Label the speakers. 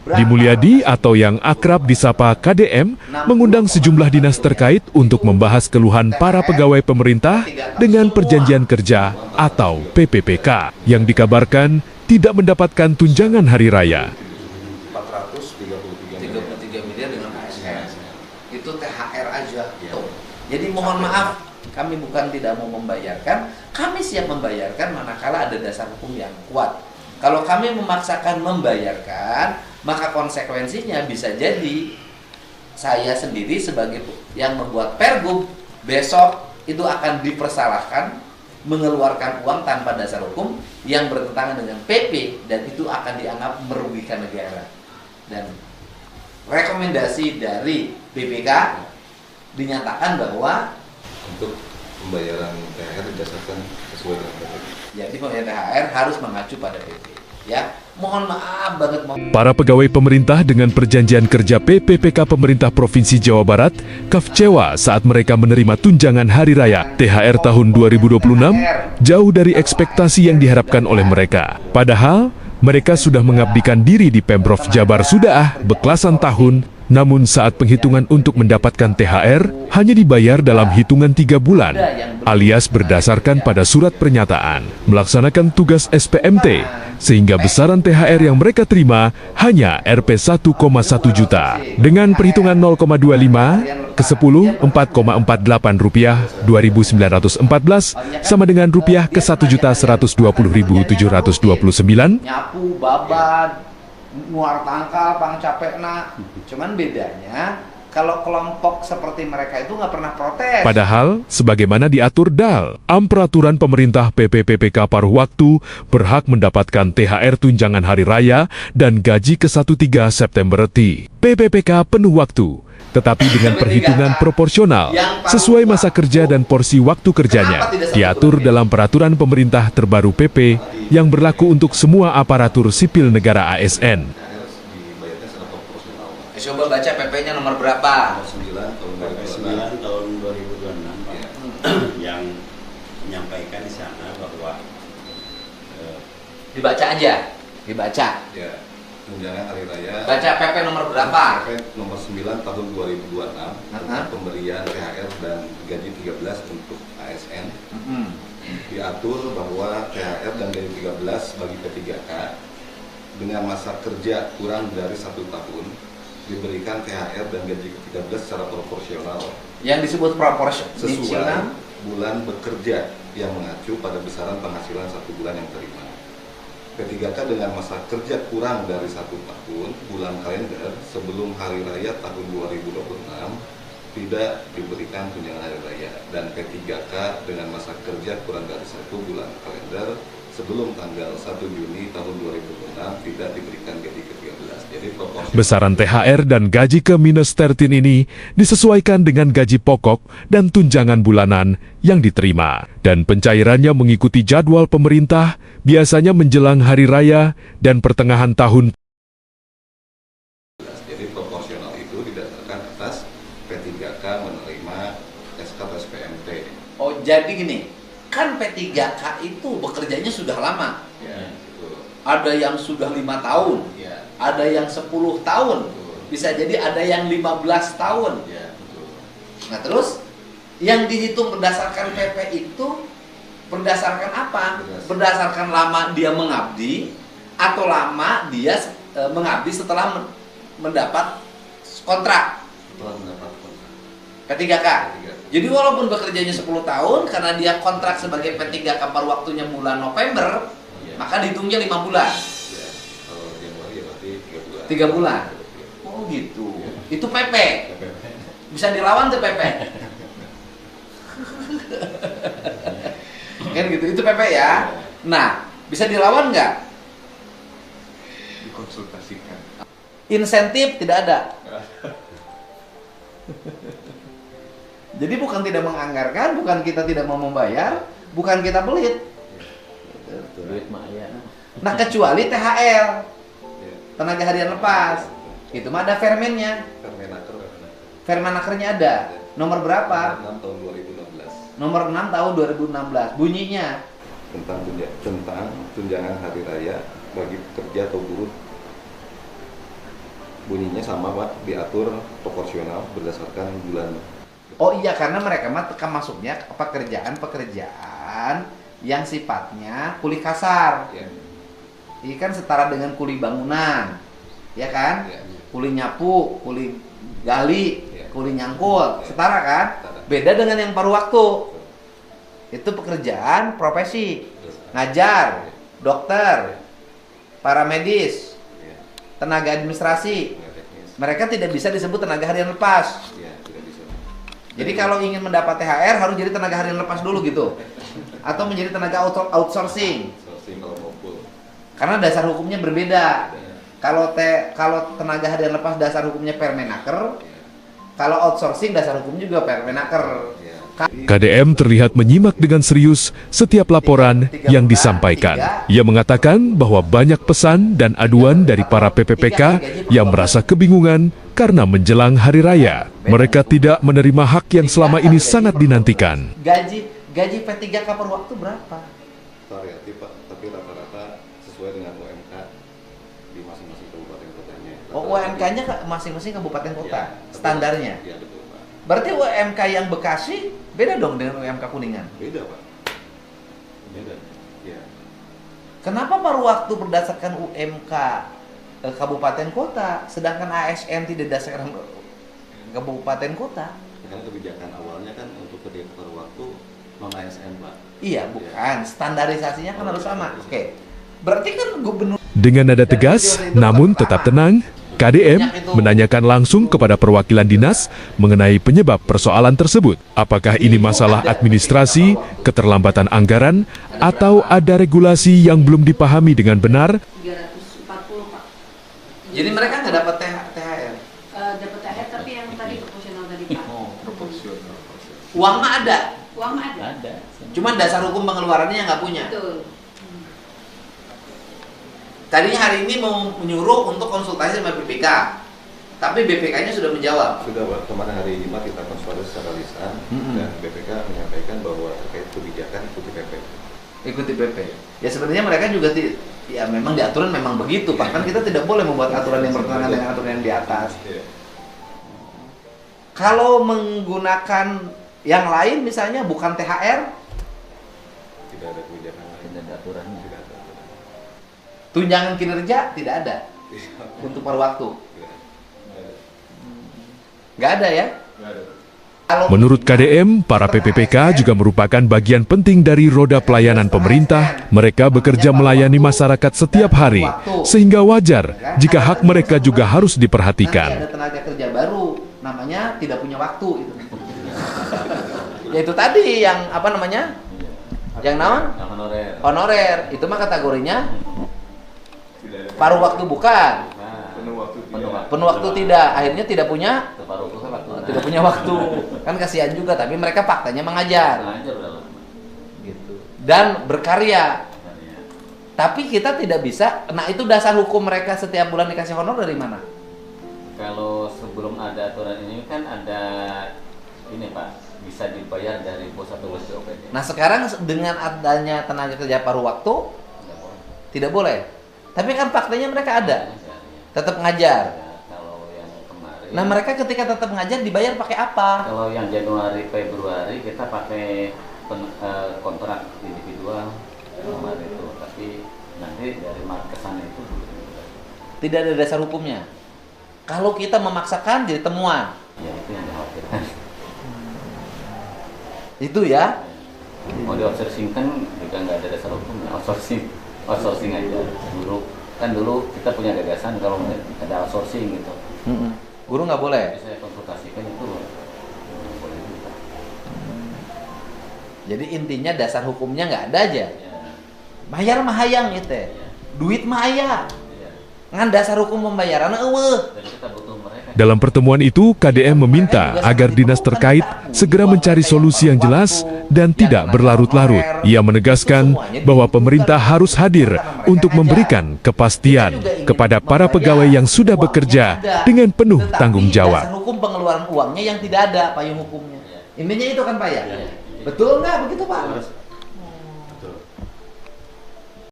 Speaker 1: Di Mulyadi atau yang akrab disapa KDM mengundang sejumlah dinas terkait untuk membahas keluhan para pegawai pemerintah dengan perjanjian kerja atau PPPK yang dikabarkan tidak mendapatkan tunjangan hari raya.
Speaker 2: 433 miliar dengan ASN. Itu THR aja. Jadi mohon maaf, kami bukan tidak mau membayarkan, kami siap membayarkan manakala ada dasar hukum yang kuat. Kalau kami memaksakan membayarkan, maka konsekuensinya bisa jadi saya sendiri sebagai yang membuat pergub besok itu akan dipersalahkan mengeluarkan uang tanpa dasar hukum yang bertentangan dengan PP, dan itu akan dianggap merugikan negara. Dan rekomendasi dari BPK dinyatakan bahwa
Speaker 3: untuk pembayaran THR didasarkan sesuai dengan PP.
Speaker 2: Jadi pembayaran THR harus mengacu pada PP. Ya, mohon maaf banget.
Speaker 1: Para pegawai pemerintah dengan perjanjian kerja PPPK pemerintah Provinsi Jawa Barat kecewa saat mereka menerima tunjangan hari raya THR tahun 2026 jauh dari ekspektasi yang diharapkan oleh mereka. Padahal mereka sudah mengabdikan diri di Pemprov Jabar sudah belasan tahun. Namun saat penghitungan untuk mendapatkan THR hanya dibayar dalam hitungan 3 bulan, alias berdasarkan pada surat pernyataan, melaksanakan tugas SPMT, sehingga besaran THR yang mereka terima hanya Rp 1,1 juta. Dengan perhitungan 0,25 ke 10, Rp4,48 2.914 sama dengan rupiah ke 1.120.729.
Speaker 2: Nyapu, babat, nguar tangkal, pang capekna. Cuman bedanya kalau kelompok seperti mereka itu nggak pernah protes.
Speaker 1: Padahal, sebagaimana diatur DAL, Peraturan Pemerintah PPPPK paruh waktu berhak mendapatkan THR tunjangan hari raya dan gaji ke 13 September di PPPK penuh waktu, tetapi dengan perhitungan proporsional sesuai masa kerja dan porsi waktu kerjanya, diatur dalam Peraturan Pemerintah Terbaru PP yang berlaku untuk semua aparatur sipil negara ASN.
Speaker 2: Coba baca PP-nya nomor berapa?
Speaker 3: 9
Speaker 4: tahun 2026 yang menyampaikan di sana bahwa
Speaker 2: Dibaca aja, dibaca.
Speaker 3: ya, tunjangan hari raya.
Speaker 2: Baca PP nomor berapa?
Speaker 3: PP nomor 9 tahun 2026 tentang pemberian THR dan gaji 13 untuk ASN. Diatur bahwa THR dan gaji 13 bagi P3K dengan masa kerja kurang dari 1 tahun diberikan THR dan gaji ke-13 secara proporsional
Speaker 2: Yang disebut proporsional
Speaker 3: sesuai bulan bekerja yang mengacu pada besaran penghasilan 1 bulan yang terima. P3K dengan masa kerja kurang dari 1 tahun bulan kalender sebelum hari raya tahun 2026 tidak diberikan tunjangan hari raya, dan P3K dengan masa kerja kurang dari 1 bulan kalender sebelum tanggal 1 Juni tahun 2026 tidak diberikan gaji ke-13. Jadi proporsional.
Speaker 1: Besaran THR dan gaji ke-13 ini disesuaikan dengan gaji pokok dan tunjangan bulanan yang diterima, dan pencairannya mengikuti jadwal pemerintah biasanya menjelang hari raya dan pertengahan tahun.
Speaker 3: Jadi proporsional itu didasarkan atas P3K menerima SK atau SPMT.
Speaker 2: Oh, jadi gini, kan P3K itu bekerjanya sudah lama.
Speaker 3: Ya, betul.
Speaker 2: Ada yang sudah 5 tahun,
Speaker 3: Ya,
Speaker 2: ada yang 10 tahun,
Speaker 3: betul.
Speaker 2: bisa jadi ada yang 15 tahun.
Speaker 3: Ya, betul.
Speaker 2: Nah terus, yang dihitung berdasarkan PP itu berdasarkan apa? Berdasarkan lama dia mengabdi atau lama dia mengabdi setelah mendapat kontrak
Speaker 3: Setelah mendapat kontrak.
Speaker 2: P3K. Jadi walaupun bekerjanya 10 tahun, karena dia kontrak sebagai P3K paruh waktunya bulan November,
Speaker 3: Ya.
Speaker 2: maka dihitungnya 5 bulan.
Speaker 3: Ya, kalau Januari ya berarti 3 bulan.
Speaker 2: 3 bulan.
Speaker 3: Ya.
Speaker 2: Oh gitu.
Speaker 3: Ya.
Speaker 2: Itu PP.
Speaker 3: PPP.
Speaker 2: Bisa dilawan tuh PP. Kan gitu. Itu PP ya. Nah, bisa dilawan nggak?
Speaker 3: Dikonsultasikan.
Speaker 2: Insentif tidak ada. Jadi bukan tidak menganggarkan, bukan kita tidak mau membayar, bukan kita pelit.
Speaker 4: duit mah ya.
Speaker 2: Nah kecuali THR,
Speaker 3: Ya.
Speaker 2: tenaga harian lepas, itu mah ada Permennya,
Speaker 3: Permenaker.
Speaker 2: Permenakernya ada. Nomor berapa?
Speaker 3: 6 tahun 2016
Speaker 2: Nomor 6 tahun 2016. Bunyinya
Speaker 3: tentang tunjangan hari raya bagi pekerja atau buruh bunyinya sama Pak, diatur proporsional berdasarkan bulan.
Speaker 2: Oh iya, karena mereka mah masuknya ke pekerjaan yang sifatnya kuli kasar.
Speaker 3: Ya.
Speaker 2: Ini kan setara dengan kuli bangunan, ya kan?
Speaker 3: Ya.
Speaker 2: Kuli nyapu, kuli gali,
Speaker 3: Ya.
Speaker 2: kuli nyangkul,
Speaker 3: Ya.
Speaker 2: setara kan?
Speaker 3: Setara.
Speaker 2: Beda dengan yang paruh waktu. Itu pekerjaan profesi, ngajar, dokter, paramedis,
Speaker 3: Ya.
Speaker 2: tenaga administrasi.
Speaker 3: Ya, teknis.
Speaker 2: Mereka tidak bisa disebut tenaga harian lepas.
Speaker 3: Ya, tidak bisa.
Speaker 2: Jadi kalau ingin mendapat THR harus jadi tenaga harian lepas dulu gitu. Atau menjadi tenaga outsourcing.
Speaker 3: Sourcing kalau mau full.
Speaker 2: Karena dasar hukumnya berbeda.
Speaker 3: Ya.
Speaker 2: Kalau tenaga harian lepas dasar hukumnya Permenaker,
Speaker 3: Ya.
Speaker 2: kalau outsourcing dasar hukum juga Permenaker.
Speaker 3: Ya.
Speaker 1: KDM terlihat menyimak dengan serius setiap laporan yang disampaikan. Ia mengatakan bahwa banyak pesan dan aduan dari para PPPK yang merasa kebingungan karena menjelang hari raya. Mereka tidak menerima hak yang selama ini sangat dinantikan.
Speaker 2: Gaji P3K per waktu berapa?
Speaker 3: Variatif Pak, tapi rata-rata sesuai dengan UMK di masing-masing kabupaten kotanya.
Speaker 2: Oh, UMK-nya masing-masing kabupaten kota,
Speaker 3: Ya,
Speaker 2: standarnya.
Speaker 3: Iya betul Pak.
Speaker 2: Berarti UMK yang Bekasi beda dong dengan UMK Kuningan.
Speaker 3: Beda Pak. Beda. Ya.
Speaker 2: Kenapa paruh waktu berdasarkan UMK kabupaten kota, sedangkan ASN tidak berdasarkan kabupaten kota?
Speaker 3: Karena kebijakan awalnya kan untuk kerja paruh waktu non ASN Pak.
Speaker 2: Iya, bukan. Standarisasinya kan harus sama. Oke. Berarti kan gubernur.
Speaker 1: Dengan nada tegas, namun tetap tenang, KDM menanyakan langsung kepada perwakilan dinas mengenai penyebab persoalan tersebut. Apakah ini masalah administrasi, keterlambatan anggaran, atau ada regulasi yang belum dipahami dengan benar?
Speaker 5: 340 Pak.
Speaker 2: Jadi mereka nggak dapat THR.
Speaker 5: Dapat THR tapi yang tadi proporsional tadi Pak.
Speaker 2: Oh, proporsional. Uang mah ada.
Speaker 5: Uang mah ada.
Speaker 4: Ada.
Speaker 2: Cuma dasar hukum pengeluarannya yang nggak punya.
Speaker 5: Betul.
Speaker 2: Tadinya hari ini mau menyuruh untuk konsultasi sama BPK, tapi BPK-nya sudah menjawab.
Speaker 3: Sudah Pak, kemarin hari Jumat kita konsultasi secara lisan dan BPK menyampaikan bahwa terkait kebijakan ikuti PP.
Speaker 2: Ikuti PP. Ya sebenarnya mereka juga ya memang di aturan memang begitu, Pak. Kan kita tidak boleh membuat aturan yang bertentangan dengan aturan yang di atas.
Speaker 3: Iya.
Speaker 2: Kalau menggunakan yang lain misalnya bukan THR,
Speaker 3: Tidak ada kebijakan lain.
Speaker 4: Tidak ada aturannya.
Speaker 3: Tidak ada.
Speaker 2: tunjangan kinerja tidak ada
Speaker 3: Tidak
Speaker 2: untuk paruh waktu.
Speaker 3: ada.
Speaker 2: Nggak ada ya?
Speaker 3: Tidak ada.
Speaker 2: Kalau
Speaker 1: Menurut KDM, para PPPK juga merupakan bagian penting dari roda pelayanan pemerintah. Mereka bekerja melayani masyarakat setiap hari, sehingga wajar jika hak mereka juga harus
Speaker 2: nanti
Speaker 1: diperhatikan.
Speaker 2: ada tenaga kerja baru, namanya tidak punya waktu itu. Ya itu tadi yang apa namanya? Yang naon?
Speaker 4: Yang honorer.
Speaker 2: Honorer. Itu mah kategorinya
Speaker 3: Tidak ada.
Speaker 2: paruh waktu bukan.
Speaker 4: Nah,
Speaker 3: Penuh waktu
Speaker 4: penuh
Speaker 3: tidak.
Speaker 4: waktu.
Speaker 2: Penuh waktu tidak. Akhirnya tidak punya
Speaker 4: Separuh waktu.
Speaker 2: tidak punya waktu. Kan kasihan juga, tapi mereka faktanya mengajar
Speaker 4: Ngajar udah lama.
Speaker 2: gitu. Dan berkarya.
Speaker 4: Makanya.
Speaker 2: Tapi kita tidak bisa. Nah, itu dasar hukum mereka setiap bulan dikasih honor dari mana?
Speaker 4: Kalau sebelum ada aturan ini kan ada ini Pak, bisa dibayar dari pos atau pos OPD.
Speaker 2: Nah, sekarang dengan adanya tenaga kerja paruh waktu
Speaker 4: Nggak boleh.
Speaker 2: tidak boleh. Tapi kan faktanya mereka ada.
Speaker 4: Ya,
Speaker 2: Tetap ngajar.
Speaker 4: kalau yang kemarin.
Speaker 2: Nah, mereka ketika tetap ngajar dibayar pakai apa?
Speaker 4: Kalau yang Januari Februari kita pakai kontrak individual kemarin itu, tapi nanti dari Maret ke sana itu
Speaker 2: Tidak ada dasar hukumnya. Kalau kita memaksakan jadi temuan.
Speaker 4: ya itu yang dikhawatirkan.
Speaker 2: Itu ya.
Speaker 4: Mau di outsourcing kan juga nggak ada dasar hukumnya, outsourcing aja. Dulu kita punya gagasan kalau ada outsourcing gitu.
Speaker 2: Guru nggak boleh.
Speaker 4: Jadi saya konsultasikan itu boleh juga.
Speaker 2: Jadi intinya dasar hukumnya nggak ada aja.
Speaker 4: Ya,
Speaker 2: Bayar mah hayang itu.
Speaker 4: ya,
Speaker 2: Duit mah aya.
Speaker 4: ya.
Speaker 2: Ngan dasar hukum pembayaran eueuh.
Speaker 4: Dan kita butuh mereka.
Speaker 1: Dalam pertemuan itu, KDM meminta agar dinas terkait segera mencari solusi yang jelas dan tidak berlarut-larut. Ia menegaskan bahwa pemerintah harus hadir untuk memberikan kepastian kepada para pegawai yang sudah bekerja dengan penuh
Speaker 2: Tetapi
Speaker 1: tanggung jawab.
Speaker 2: Dasar hukum pengeluaran uangnya yang tidak ada payung hukumnya. Intinya itu kan Pak ya? Betul nggak begitu Pak?